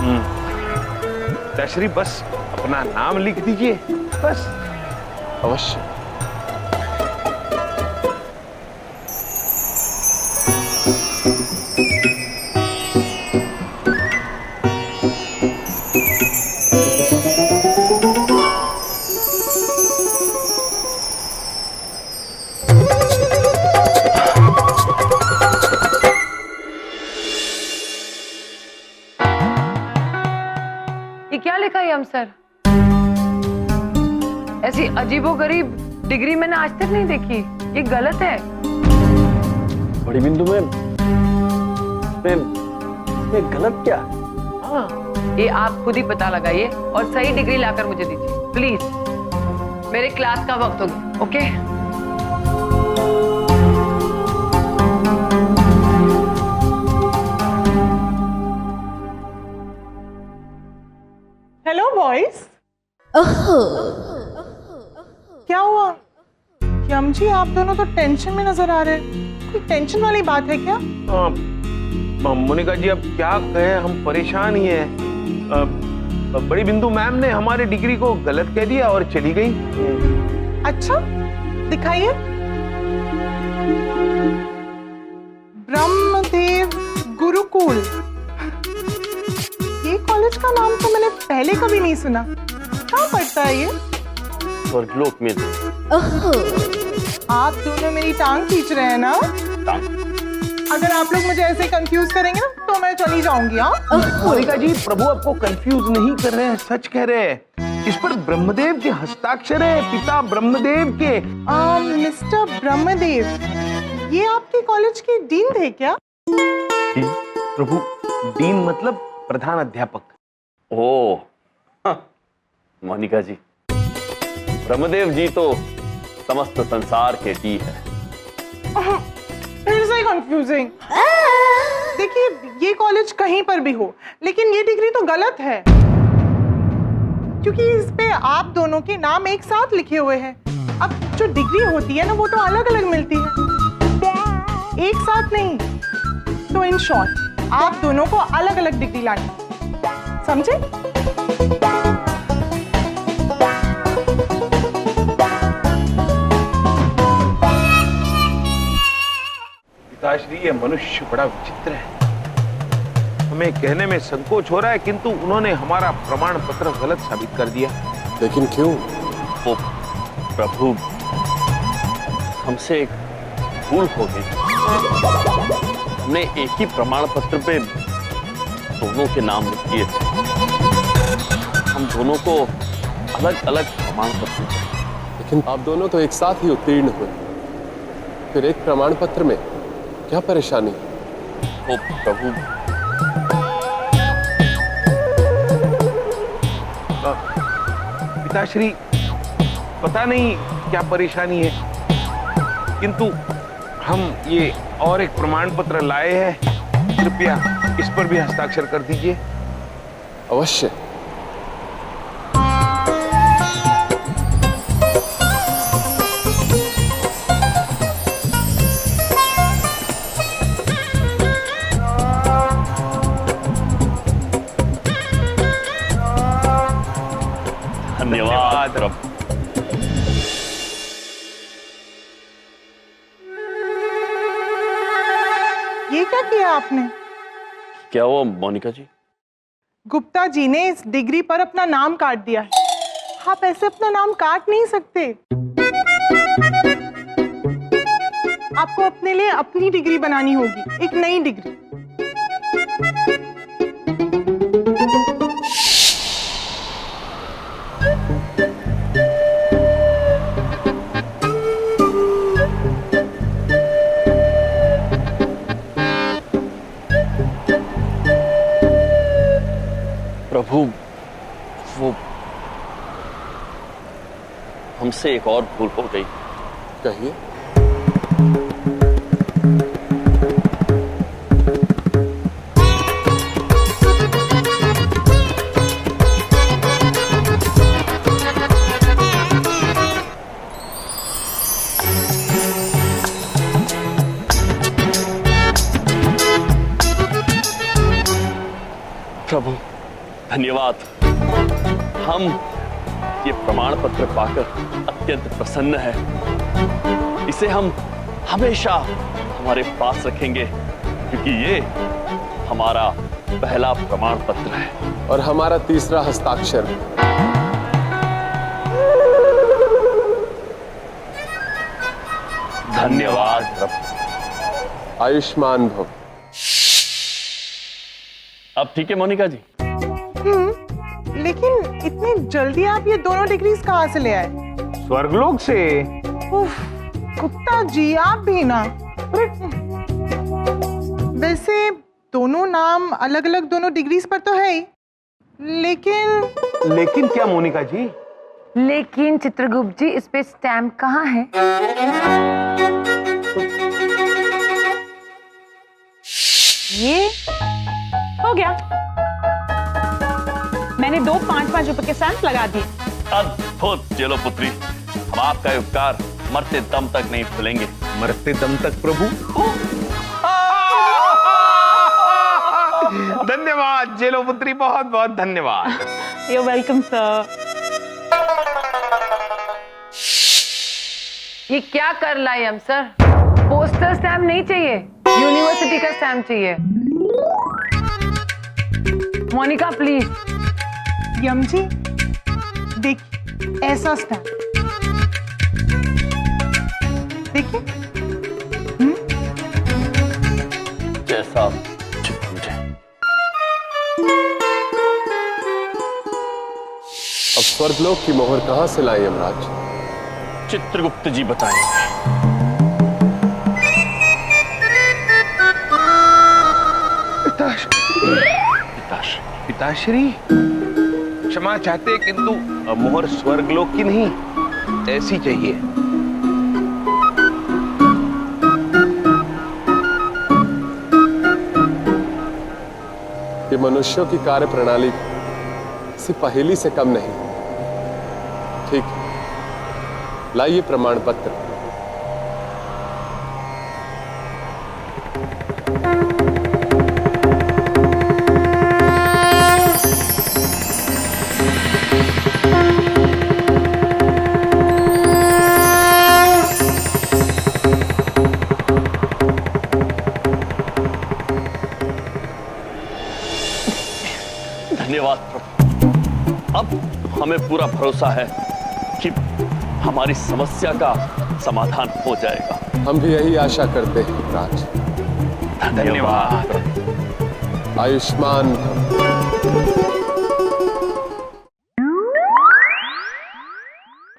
नहीं। पिताश्री, बस अपना नाम लिख दीजिए, बस। अवश्य। हम सर, ऐसी अजीबोगरीब डिग्री मैंने आज तक नहीं देखी। ये गलत है। बड़ी बिंदु में इसमें गलत क्या? ये आप खुद ही पता लगाइए और सही डिग्री लाकर मुझे दीजिए प्लीज। मेरे क्लास का वक्त हो गया। Okay hello boys. क्या हुआ यम जी, आप दोनों तो टेंशन में नजर आ रहे हैं। कोई टेंशन वाली बात है क्या? मोनिका जी अब क्या कहें, हम परेशान ही हैं। बड़ी बिंदु मैम ने हमारी डिग्री को गलत कह दिया और चली गई। अच्छा दिखाइए। ब्रह्मदेव गुरुकुल, ये कॉलेज का नाम तो मैंने पहले कभी नहीं सुना। कहाँ पढ़ता है ये? स्वर्गलोक में। आप दोनों मेरी टांग खींच रहे हैं ना? अगर आप लोग मुझे ऐसे कंफ्यूज करेंगे ना तो मैं चली जाऊंगी। मोनिका जी प्रभु आपको कंफ्यूज नहीं कर रहे हैं, सच कह रहे हैं। इस पर ब्रह्मदेव के हस्ताक्षर है, पिता ब्रह्मदेव के। मिस्टर ब्रह्मदेव, ये आपके कॉलेज के डीन थे क्या? प्रभु डीन मतलब प्रधान अध्यापक। ओ मोनिका जी, ब्रह्मदेव जी तो समस्त संसार के डी है। फिर से कंफ्यूजिंग। देखिए ये कॉलेज कहीं पर भी हो, लेकिन ये डिग्री तो गलत है क्योंकि इस पे आप दोनों के नाम एक साथ लिखे हुए हैं। अब जो डिग्री होती है ना वो तो अलग अलग मिलती है, एक साथ नहीं। तो इन शॉर्ट आप दोनों को अलग अलग डिग्री लानी, समझे? पिताश्री ये मनुष्य बड़ा विचित्र है। हमें कहने में संकोच हो रहा है किंतु उन्होंने हमारा प्रमाण पत्र गलत साबित कर दिया। लेकिन क्यों? ओ प्रभु, हमसे एक भूल हो गई। हमने एक ही प्रमाण पत्र पे दोनों के नाम लिख दिए। हम दोनों को अलग अलग प्रमाण पत्र। लेकिन आप दोनों तो एक साथ ही उत्तीर्ण हुए, फिर एक प्रमाण पत्र में क्या परेशानी? ओ प्रभु, पिताश्री पता नहीं क्या परेशानी है किंतु हम ये और एक प्रमाण पत्र लाए हैं। कृपया इस पर भी हस्ताक्षर कर दीजिए। अवश्य। धन्यवाद प्रभु। ये क्या किया आपने? क्या हुआ मोनिका जी? गुप्ता जी ने इस डिग्री पर अपना नाम काट दिया है। आप ऐसे अपना नाम काट नहीं सकते। आपको अपने लिए अपनी डिग्री बनानी होगी, एक नई डिग्री। प्रभु, वो हमसे एक और भूल हो गई। कहिए। प्रभु धन्यवाद। हम ये प्रमाण पत्र पाकर अत्यंत प्रसन्न हैं। इसे हम हमेशा हमारे पास रखेंगे क्योंकि ये हमारा पहला प्रमाण पत्र है और हमारा तीसरा हस्ताक्षर। धन्यवाद प्रभु। आयुष्मान भव। अब ठीक है मोनिका जी? लेकिन इतनी जल्दी आप ये दोनों डिग्रीज कहाँ से ले आए? स्वर्गलोक से। उफ, गुप्ता जी आप भी ना। वैसे दोनों नाम अलग अलग दोनों डिग्रीज पर तो है ही, लेकिन क्या मोनिका जी? लेकिन चित्रगुप्त जी, इस पे स्टैम्प कहाँ है? ये हो गया। मैंने 2 5-5 रुपए के स्टैम्प लगा दिए। अद्भुत जेलो पुत्री, हम आपका उपकार मरते दम तक नहीं भूलेंगे। मरते दम तक प्रभु? धन्यवाद जेलो पुत्री, बहुत बहुत धन्यवाद। You're welcome, sir. ये क्या कर लाई हम सर? पोस्टर स्टैम्प नहीं चाहिए, यूनिवर्सिटी का स्टैम्प चाहिए। मोनिका प्लीज। यम जी देखिए, ऐसा स्टैम्प देखिए। जैसा अब स्वर्गलोक की मोहर कहां से लाई यमराज? चित्रगुप्त जी बताएंगे। पिताश्री क्षमा चाहते, किंतु मोहर स्वर्गलोक की नहीं, ऐसी चाहिए। ये मनुष्यों की कार्य प्रणाली किसी पहेली से कम नहीं। ठीक, लाइए प्रमाण पत्र। धन्यवाद प्रभु, अब हमें पूरा भरोसा है कि हमारी समस्या का समाधान हो जाएगा। हम भी यही आशा करते हैं राज। धन्यवाद। आयुष्मान भव।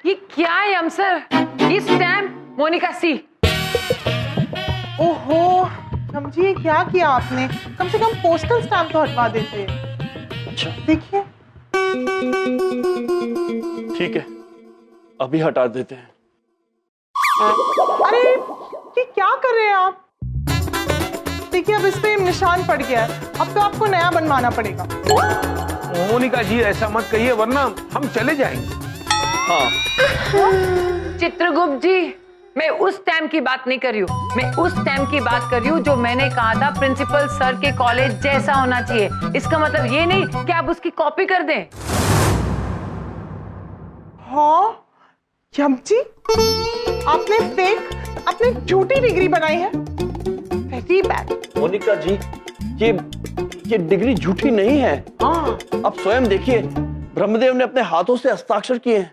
ये क्या है हम सर? ये स्टैम्प मोनिका सी। ओहो समझिए, ये क्या किया आपने? कम से कम पोस्टल स्टैम्प तो हटवा देते। अच्छा देखिए। ठीक है, अभी हटा देते हैं। अरे ये क्या कर रहे हैं आप? देखिए अब इस पे निशान पड़ गया है, अब तो आपको नया बनवाना पड़ेगा। मोनिका जी ऐसा मत कहिए, वरना हम चले जाएंगे। हाँ चित्रगुप्त जी, मैं उस स्टैम्प की बात नहीं कर रही हूँ, मैं उस स्टैम्प की बात कर रही हूँ जो मैंने कहा था प्रिंसिपल सर के कॉलेज जैसा होना चाहिए। इसका मतलब ये नहीं कि आप उसकी कॉपी कर दें। हाँ यम जी, आपने फेक, आपने झूठी डिग्री बनाई है। Very bad. मोनिका जी, ये डिग्री झूठी नहीं है। हाँ, आप स्वयं देखिए, ब्रह्मदेव ने अपने हाथों से हस्ताक्षर किए हैं।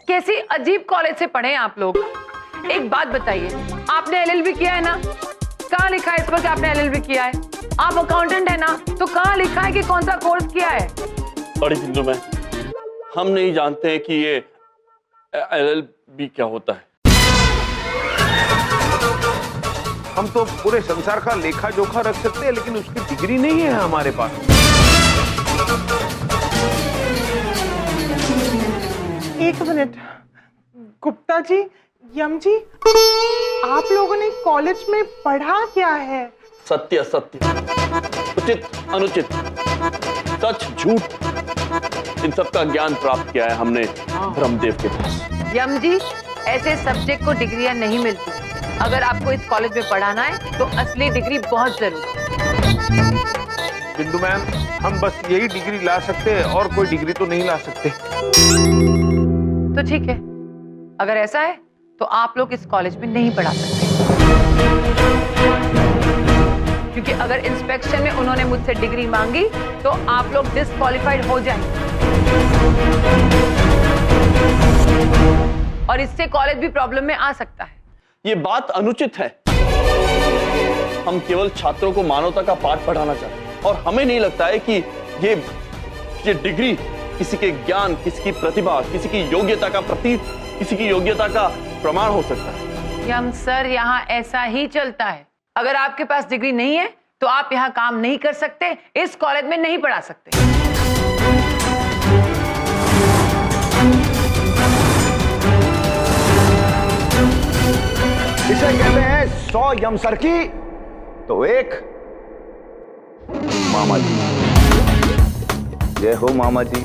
कैसी अजीब कॉलेज से पढ़े हैं आप लोग। एक बात बताइए, आपने एलएलबी किया है ना? कहाँ लिखा है इस पर कि आपने एलएलबी किया है? आप अकाउंटेंट है ना, तो कहाँ लिखा है कि कौन सा कोर्स किया है? बड़ी बिंदु में हम नहीं जानते हैं कि ये एलएलबी क्या होता है। हम तो पूरे संसार का लेखा जोखा रख सकते हैं, लेकिन उसकी डिग्री नहीं है हमारे पास। एक मिनट गुप्ता जी, यम जी, आप लोगों ने कॉलेज में पढ़ा क्या है? सत्य असत्य, उचित अनुचित, सच झूठ, इन सब का ज्ञान प्राप्त किया है हमने ब्रह्मदेव के पास। यम जी, ऐसे सब्जेक्ट को डिग्रियां नहीं मिलती। अगर आपको इस कॉलेज में पढ़ाना है तो असली डिग्री बहुत जरूरी है। बिंदु मैम, हम बस यही डिग्री ला सकते हैं और कोई डिग्री तो नहीं ला सकते। तो ठीक है, अगर ऐसा है तो आप लोग इस कॉलेज में नहीं पढ़ा सकते, क्योंकि अगर इंस्पेक्शन में उन्होंने मुझसे डिग्री मांगी तो आप लोग डिस्क्वालिफाइड हो जाएंगे और इससे कॉलेज भी प्रॉब्लम में आ सकता है। ये बात अनुचित है। हम केवल छात्रों को मानवता का पाठ पढ़ाना चाहते हैं और हमें नहीं लगता है कि ये डिग्री किसी के ज्ञान, किसी की प्रतिभा, किसी की योग्यता का प्रतीक, किसी की योग्यता का प्रमाण हो सकता है। यम सर, यहाँ ऐसा ही चलता है। अगर आपके पास डिग्री नहीं है तो आप यहाँ काम नहीं कर सकते, इस कॉलेज में नहीं पढ़ा सकते। इसे कहते हैं 100 यमसर की तो एक मामा जी। जय हो मामा जी।